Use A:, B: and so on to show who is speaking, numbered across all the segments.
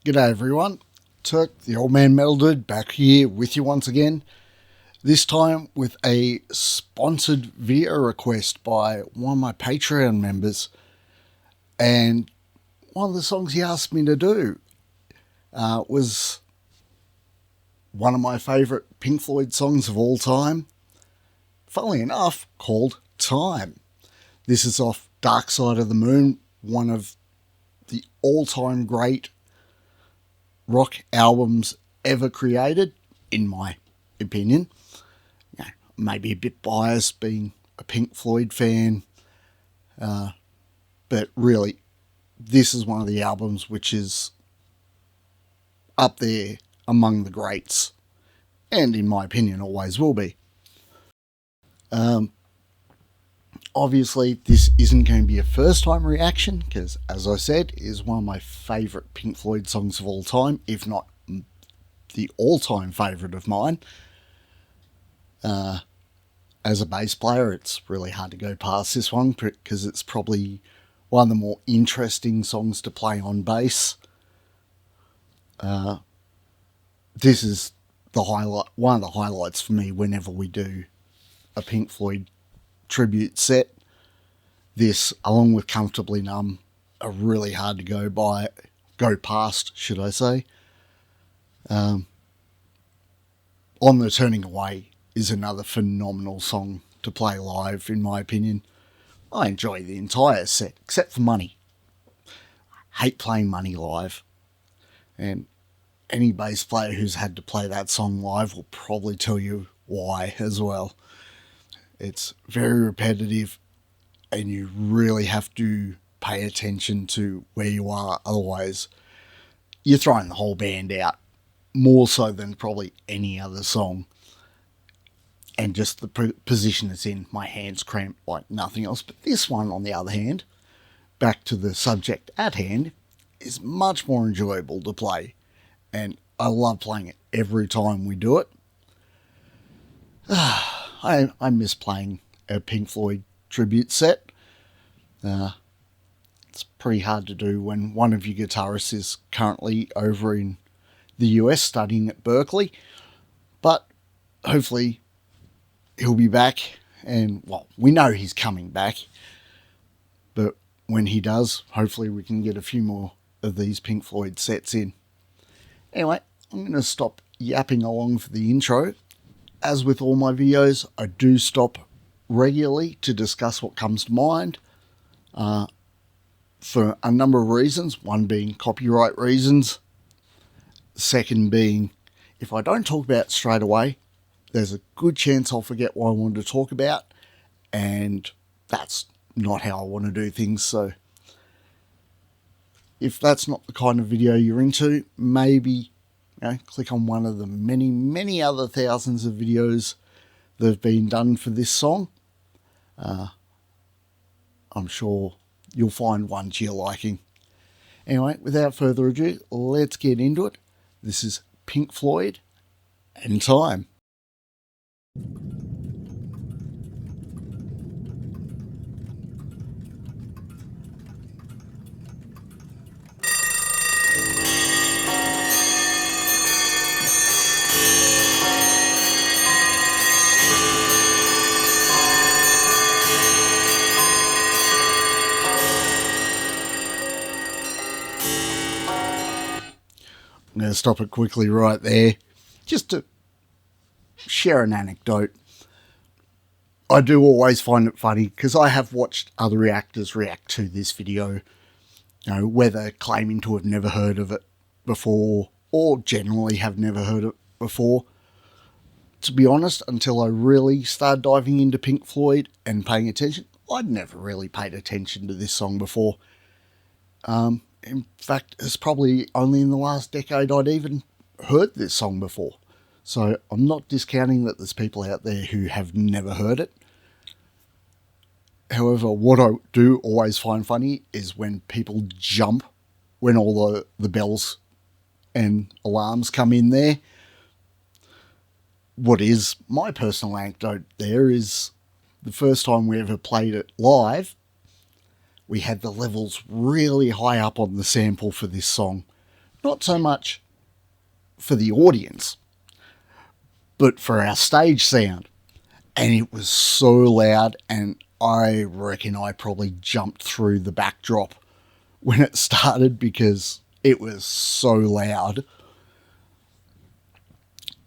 A: G'day everyone, Turk, the old man metal dude, back here with you once again. This time with a sponsored video request by one of my Patreon members. And one of the songs he asked me to do was one of my favourite Pink Floyd songs of all time. Funnily enough, called Time. This is off Dark Side of the Moon, one of the all-time great rock albums ever created, in my opinion. Maybe a bit biased being a Pink Floyd fan, but really, this is one of the albums which is up there among the greats, and in my opinion always will be. Obviously, this isn't going to be a first-time reaction, because, as I said, it is one of my favourite Pink Floyd songs of all time, if not the all-time favourite of mine. As a bass player, it's really hard to go past this one, because it's probably one of the more interesting songs to play on bass. This is one of the highlights for me whenever we do a Pink Floyd tribute set. This, along with Comfortably Numb, are really hard to go past, should I say. On the Turning Away is another phenomenal song to play live, in my opinion. I enjoy the entire set, except for Money. I hate playing Money live. And any bass player who's had to play that song live will probably tell you why as well. It's very repetitive, and you really have to pay attention to where you are. Otherwise, you're throwing the whole band out, more so than probably any other song. And just the position it's in, my hands cramp like nothing else. But this one, on the other hand, back to the subject at hand, is much more enjoyable to play. And I love playing it every time we do it. I miss playing a Pink Floyd tribute set. It's pretty hard to do when one of your guitarists is currently over in the US studying at Berkeley. But hopefully he'll be back, and, well, we know he's coming back. But when he does, hopefully we can get a few more of these Pink Floyd sets in. Anyway, I'm going to stop yapping along for the intro. As with all my videos, I do stop regularly to discuss what comes to mind for a number of reasons. One being copyright reasons. Second being, if I don't talk about it straight away, there's a good chance I'll forget what I wanted to talk about, and that's not how I want to do things. So if that's not the kind of video you're into, maybe click on one of the many, many other thousands of videos that have been done for this song. I'm sure you'll find one to your liking. Anyway, without further ado, let's get into it. This is Pink Floyd and Time. I'm going to stop it quickly right there, just to share an anecdote. I do always find it funny, because I have watched other reactors react to this video, whether claiming to have never heard of it before, or generally have never heard of it before. To be honest, until I really started diving into Pink Floyd and paying attention, I'd never really paid attention to this song before. In fact, it's probably only in the last decade I'd even heard this song before. So I'm not discounting that there's people out there who have never heard it. However, what I do always find funny is when people jump when all the bells and alarms come in there. What is my personal anecdote there is the first time we ever played it live, we had the levels really high up on the sample for this song. not so much for the audience, but for our stage sound. And it was so loud, and I reckon I probably jumped through the backdrop when it started because it was so loud.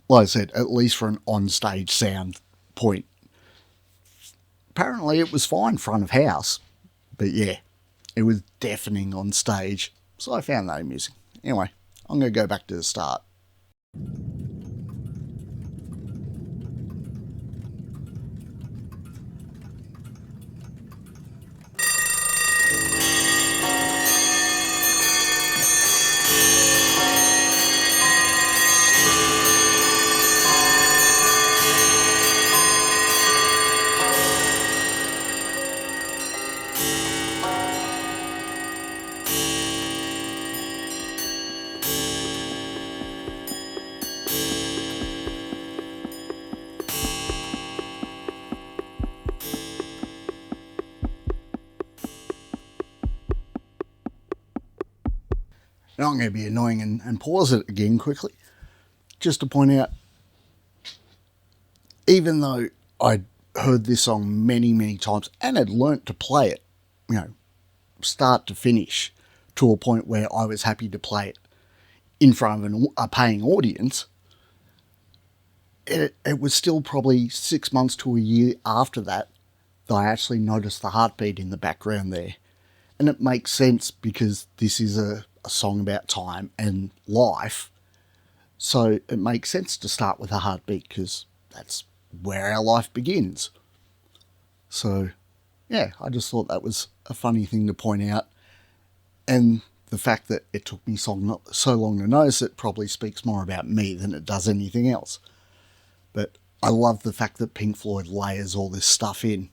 A: Like I said, at least for an on-stage sound point. Apparently it was fine front of house, but yeah, it was deafening on stage, so I found that amusing. Anyway, I'm going to go back to the start. Now I'm going to be annoying and pause it again quickly, just to point out, even though I'd heard this song many, many times and had learnt to play it, start to finish, to a point where I was happy to play it in front of a paying audience, it was still probably 6 months to a year after that I actually noticed the heartbeat in the background there. And it makes sense because this is a song about time and life. So it makes sense to start with a heartbeat because that's where our life begins. So, yeah, I just thought that was a funny thing to point out. And the fact that it took me so long to notice it probably speaks more about me than it does anything else. But I love the fact that Pink Floyd layers all this stuff in.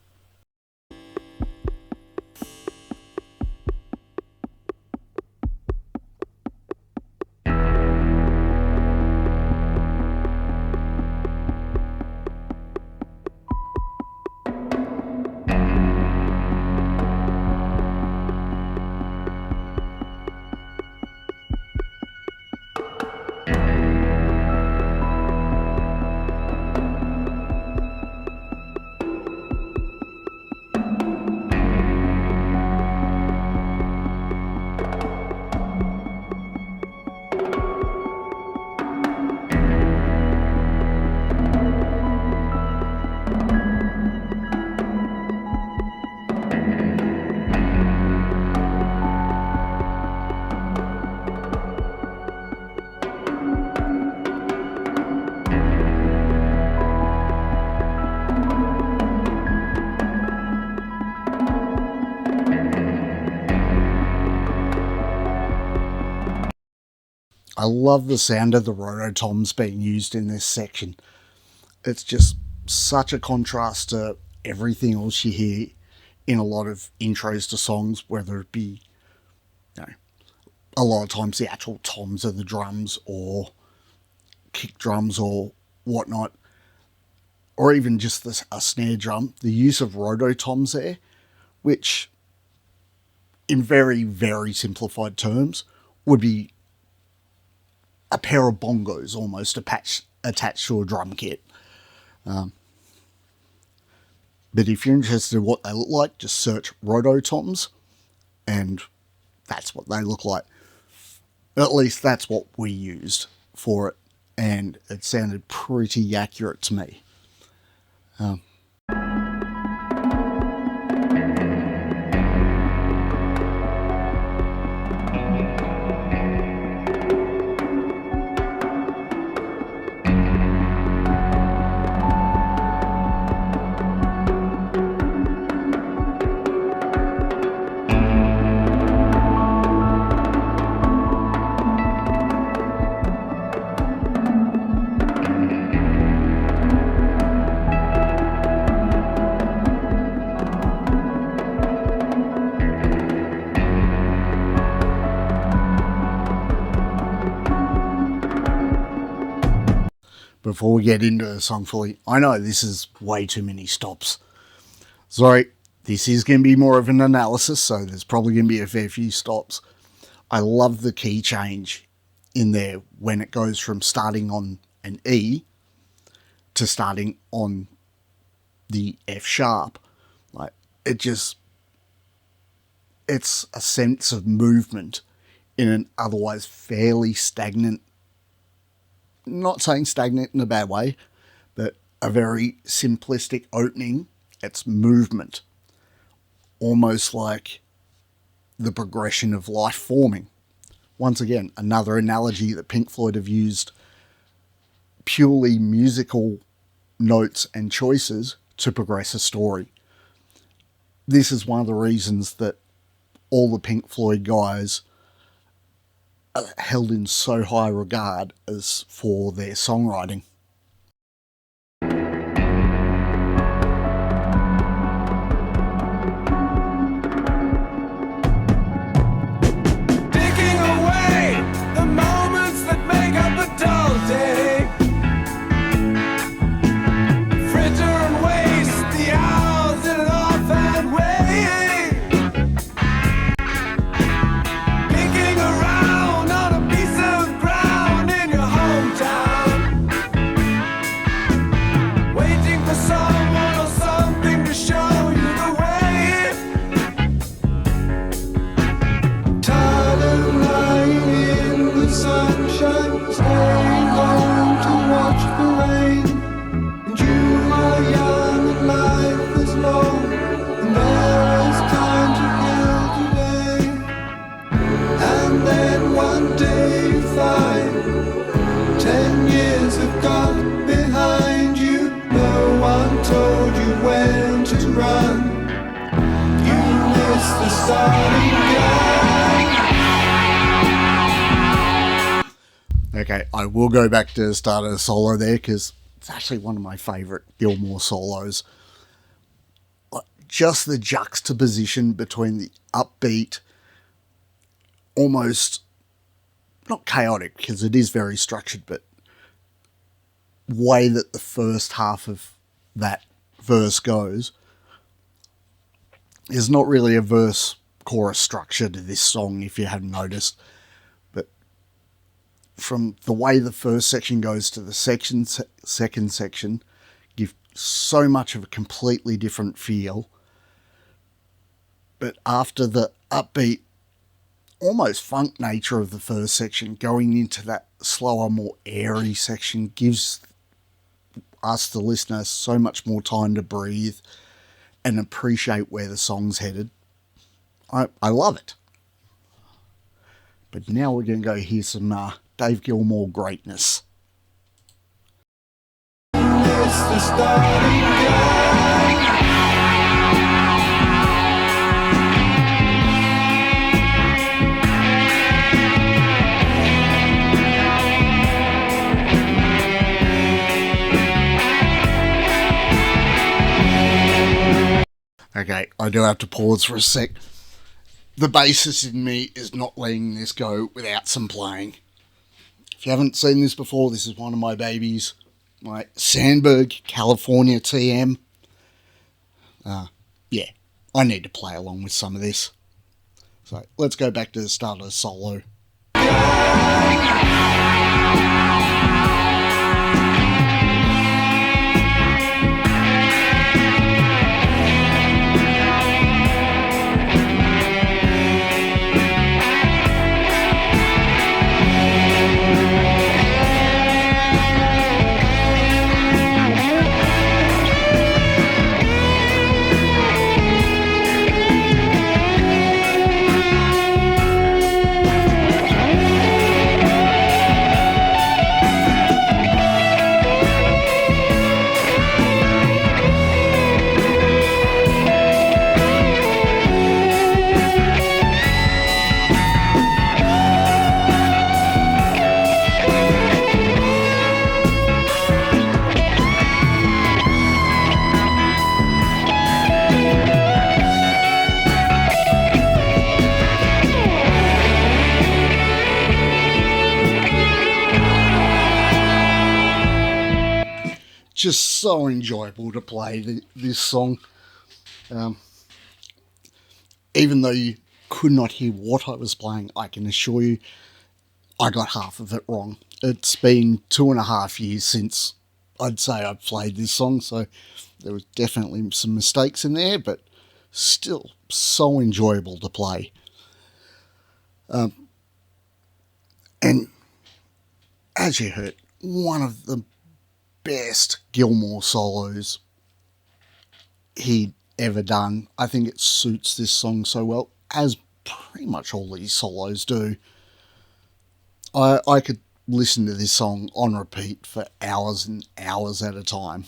A: I love the sound of the rototoms being used in this section. It's just such a contrast to everything else you hear in a lot of intros to songs, whether it be, a lot of times the actual toms of the drums or kick drums or whatnot, or even just a snare drum. The use of rototoms there, which in very, very simplified terms would be a pair of bongos almost attached to a drum kit. But if you're interested in what they look like, just search rototoms, and that's what they look like. At least that's what we used for it, and it sounded pretty accurate to me. Before we get into the song fully, I know this is way too many stops. Sorry, this is going to be more of an analysis, so there's probably going to be a fair few stops. I love the key change in there when it goes from starting on an E to starting on the F sharp. Like, it's a sense of movement in an otherwise fairly stagnant, not saying stagnant in a bad way, but a very simplistic opening. It's movement, almost like the progression of life forming. Once again, another analogy that Pink Floyd have used purely musical notes and choices to progress a story. This is one of the reasons that all the Pink Floyd guys are held in so high regard as for their songwriting.
B: Taking away the moments that make up a dull day. Fritter and waste the hours in an offhand way. Picking around on a piece of ground in your hometown. Waiting for someone or something to show you the way. Tired of lying in the sunshine, staying home to watch the rain. And you are young and life is long, and there is time to kill today. And then one day you find 10 years have gone behind you. No one told you when to run. You missed the starting gun.
A: Okay, I will go back to the start of the solo there because it's actually one of my favourite Gilmour solos. Just the juxtaposition between the upbeat, almost not chaotic because it is very structured, but way that the first half of that verse goes. There's not really a verse chorus structure to this song, if you haven't noticed, but from the way the first section goes to the second section, give so much of a completely different feel. But after the upbeat, almost funk nature of the first section, going into that slower, more airy section gives us, the listener, so much more time to breathe and appreciate where the song's headed. I love it. But now we're going to go hear some Dave Gilmour greatness.
B: It's the starting gun.
A: Okay, I do have to pause for a sec. The bassist in me is not letting this go without some playing. If you haven't seen this before, this is one of my babies. My Sandberg California TM. Yeah, I need to play along with some of this. So let's go back to the start of the solo. Just so enjoyable to play this song. Even though you could not hear what I was playing, I can assure you I got half of it wrong. It's been 2.5 years since I'd say I've played this song, so there was definitely some mistakes in there, but still so enjoyable to play. And as you heard, one of the best Gilmour solos he'd ever done. I think it suits this song so well, as pretty much all these solos do. I could listen to this song on repeat for hours and hours at a time.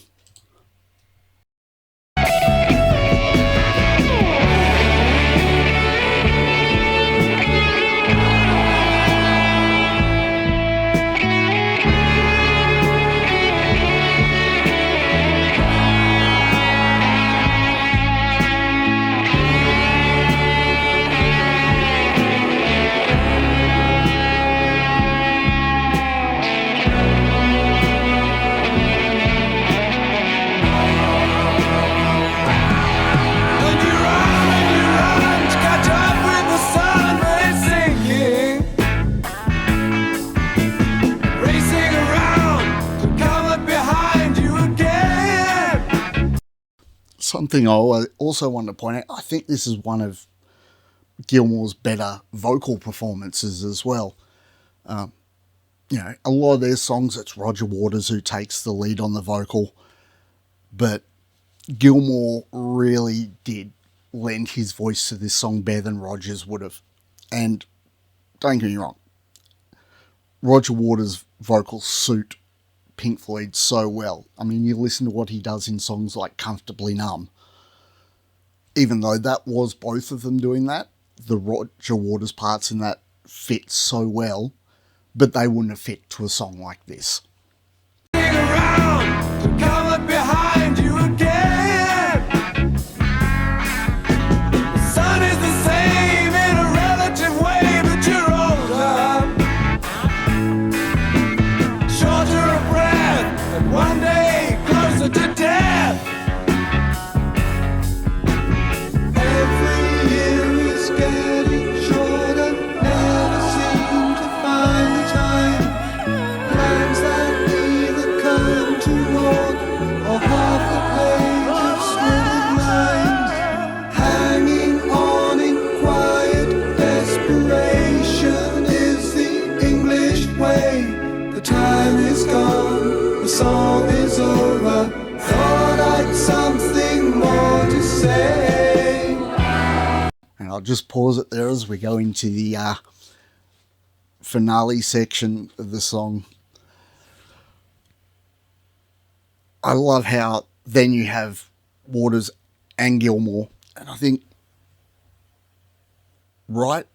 A: Something I also want to point out, I think this is one of Gilmour's better vocal performances as well. A lot of their songs, it's Roger Waters who takes the lead on the vocal, but Gilmour really did lend his voice to this song better than Rogers would have. And don't get me wrong, Roger Waters' vocals suit Pink Floyd so well. I mean, you listen to what he does in songs like Comfortably Numb. Even though that was both of them doing that, the Roger Waters parts in that fit so well, but they wouldn't have fit to a song like this.
B: Around to come up behind you again. The sun is the same in a relative way, but you're older, shorter of breath, and one day closer to death. Every year is getting shorter, never seem to find the time. Plans that neither come to naught, or half a page of scribbled lines, hanging on in quiet desperation is the English way. The time is gone, the song is over. Thought I'd something more to say.
A: And I'll just pause it there as we go into the finale section of the song. I love how then you have Waters and Gilmour, and I think Wright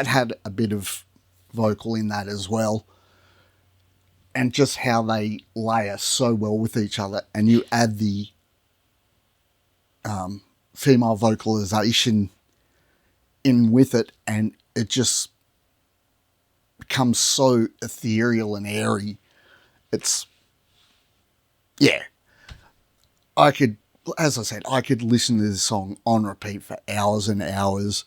A: had a bit of vocal in that as well, and just how they layer so well with each other, and you add the female vocalization in with it, and it just becomes so ethereal and airy. It's, yeah. As I said, I could listen to this song on repeat for hours and hours.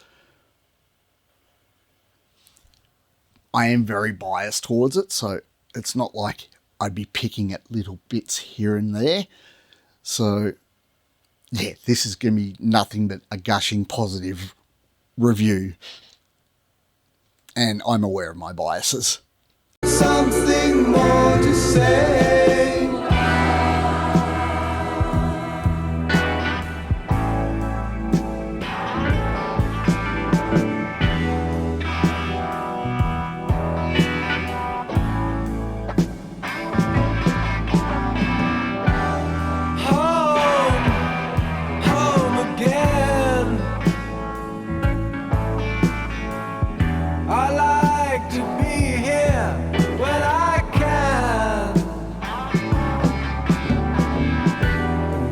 A: I am very biased towards it, so it's not like I'd be picking at little bits here and there. So, yeah, this is going to be nothing but a gushing positive review. And I'm aware of my biases.
B: Something more to say. Home again. I like to be here when I can.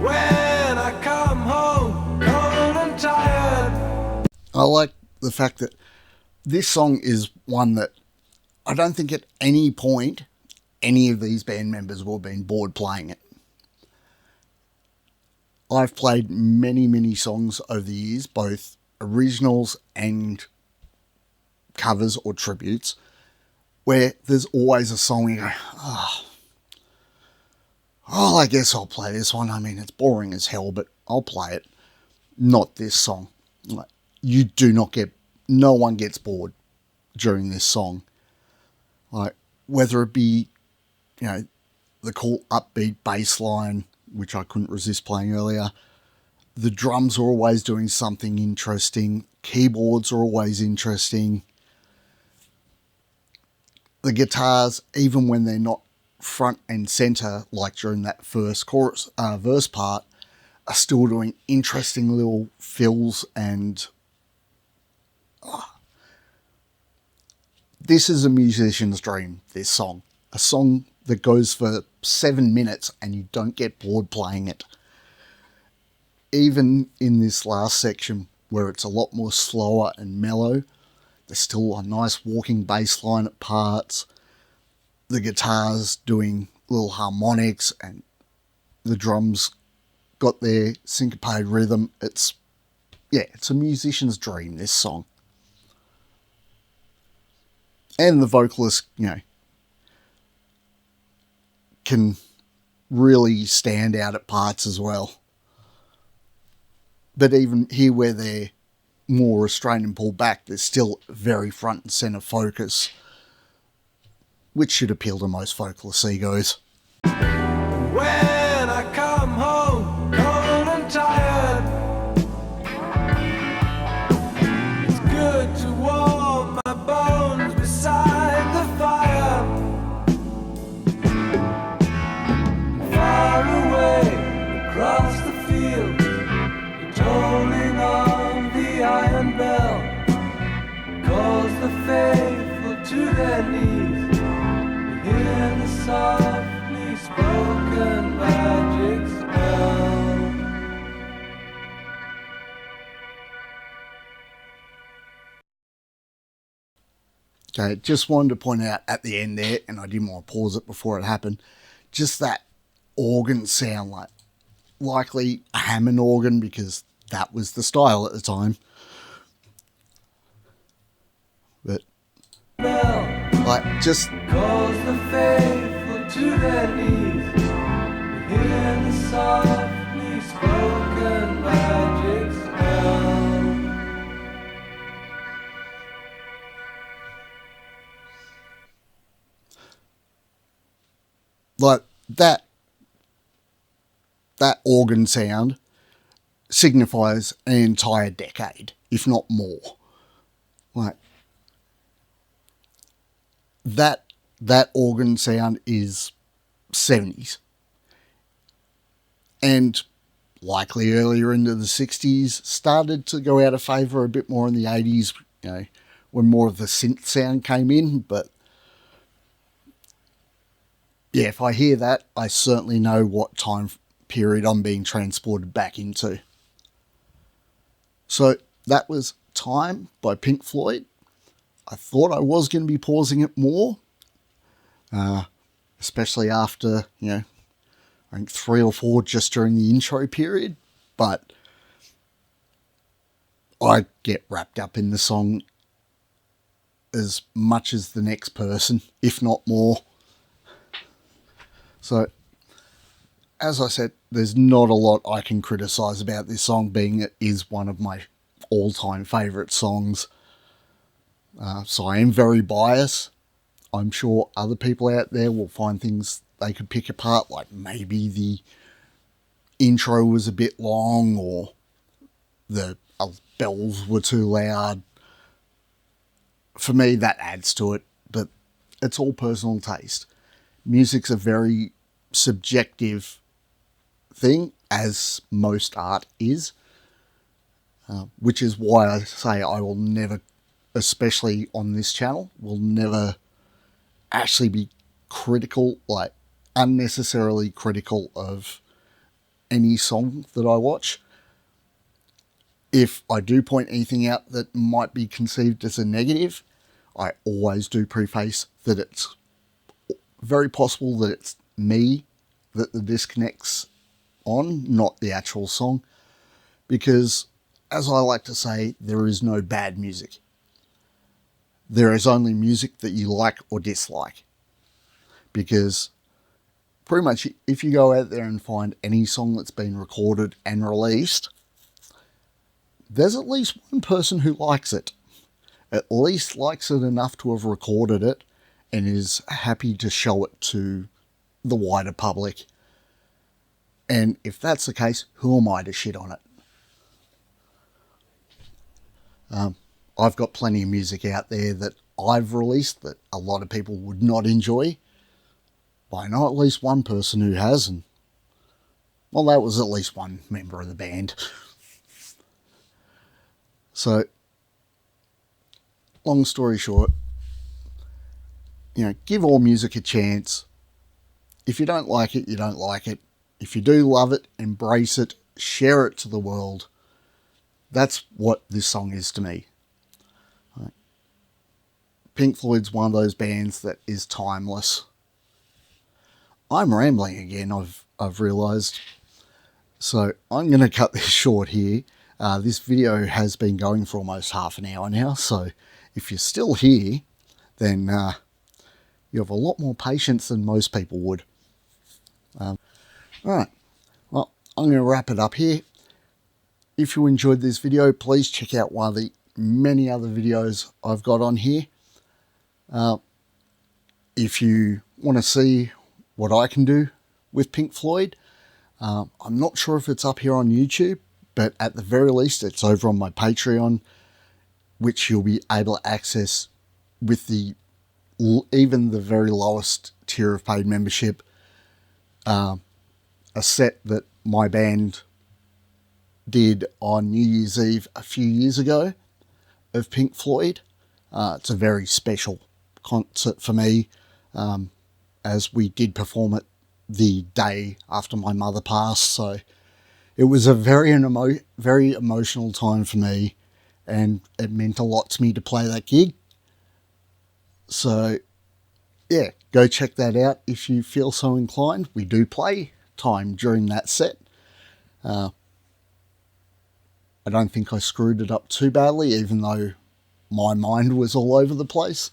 B: When I come home, cold and tired.
A: I like the fact that this song is one that I don't think at any point any of these band members will have been bored playing it. I've played many, many songs over the years, both originals and covers or tributes where there's always a song you go, oh, I guess I'll play this one. I mean, it's boring as hell, but I'll play it. Not this song. Like, you do not get, no one gets bored during this song. Like, whether it be, you know, the cool upbeat bass line, which I couldn't resist playing earlier. The drums are always doing something interesting. Keyboards are always interesting. The guitars, even when they're not front and center, like during that first chorus, verse part, are still doing interesting little fills, and this is a musician's dream, this song. A song that goes for 7 minutes and you don't get bored playing it. Even in this last section where it's a lot more slower and mellow, there's still a nice walking bass line at parts. The guitars doing little harmonics and the drums got their syncopated rhythm. It's a musician's dream, this song. And the vocalist, can really stand out at parts as well. But even here where they're more restrained and pulled back, there's still very front and centre focus, which should appeal to most vocalist egos.
B: When I come home cold and tired, it's good to warm my bones beside the fire. Far away across the field, the tolling of the iron bell calls the faithful to their knees. You hear the softly spoken magic spell.
A: Okay, just wanted to point out at the end there, and I didn't want to pause it before it happened, just that organ sound, likely a Hammond organ, because that was the style at the time. But just
B: calls the faithful to their knees. You hear the softly spoken magic spell.
A: like that organ sound signifies an entire decade, if not more. Like that organ sound is 70s. And likely earlier into the 60s, started to go out of favour a bit more in the 80s, when more of the synth sound came in. But yeah, if I hear that, I certainly know what time period I'm being transported back into. So that was Time by Pink Floyd. I thought I was going to be pausing it more, especially after, I think 3 or 4 just during the intro period, but I get wrapped up in the song as much as the next person, if not more. So, as I said, there's not a lot I can criticise about this song, being it is one of my all-time favourite songs. So I am very biased. I'm sure other people out there will find things they could pick apart, like maybe the intro was a bit long or the bells were too loud. For me, that adds to it, but it's all personal taste. Music's a very subjective thing, as most art is, which is why I say I will never, especially on this channel, will never actually be critical, unnecessarily critical of any song that I watch. If I do point anything out that might be conceived as a negative, I always do preface that it's very possible that it's me that the disconnect's on, not the actual song. Because, as I like to say, there is no bad music. there is only music that you like or dislike. Because pretty much if you go out there and find any song that's been recorded and released, there's at least one person who likes it. At least likes it enough to have recorded it and is happy to show it to the wider public. And if that's the case, who am I to shit on it? I've got plenty of music out there that I've released that a lot of people would not enjoy. But I know at least one person who has, and well, that was at least one member of the band. So, long story short, give all music a chance. If you don't like it, you don't like it. If you do love it, embrace it, share it to the world. That's what this song is to me. Pink Floyd's one of those bands that is timeless. I'm rambling again, I've realised. So I'm going to cut this short here. This video has been going for almost half an hour now, so if you're still here, then you have a lot more patience than most people would. Alright, well, I'm going to wrap it up here. If you enjoyed this video, please check out one of the many other videos I've got on here. If you want to see what I can do with Pink Floyd, I'm not sure if it's up here on YouTube, but at the very least it's over on my Patreon, which you'll be able to access with even the very lowest tier of paid membership. A set that my band did on New Year's Eve a few years ago of Pink Floyd. It's a very special concert for me, as we did perform it the day after my mother passed, so it was a very emotional time for me, and it meant a lot to me to play that gig. So yeah, go check that out if you feel so inclined. We do play time during that set. I don't think I screwed it up too badly, even though my mind was all over the place.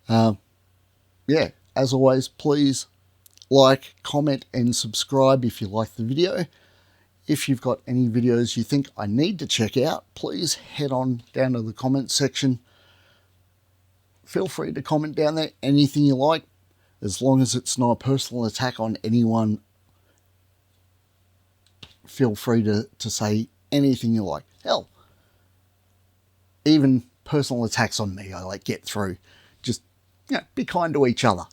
A: Yeah, as always, please like, comment and subscribe if you like the video. If you've got any videos you think I need to check out, please head on down to the comments section. Feel free to comment down there anything you like, as long as it's not a personal attack on anyone. Feel free to say anything you like. Hell, even personal attacks on me I get through. Just be kind to each other.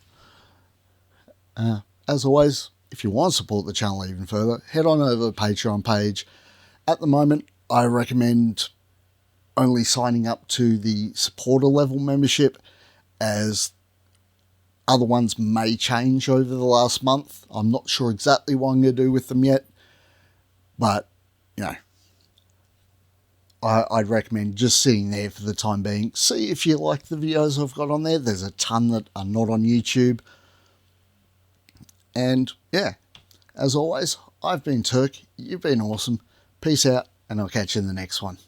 A: As always, if you want to support the channel even further, head on over to the Patreon page. At the moment, I recommend only signing up to the supporter level membership, as other ones may change over the last month. I'm not sure exactly what I'm going to do with them yet, but I'd recommend just sitting there for the time being. See if you like the videos I've got on there. There's a ton that are not on YouTube. And yeah, as always, I've been Turk, you've been awesome. Peace out, and I'll catch you in the next one.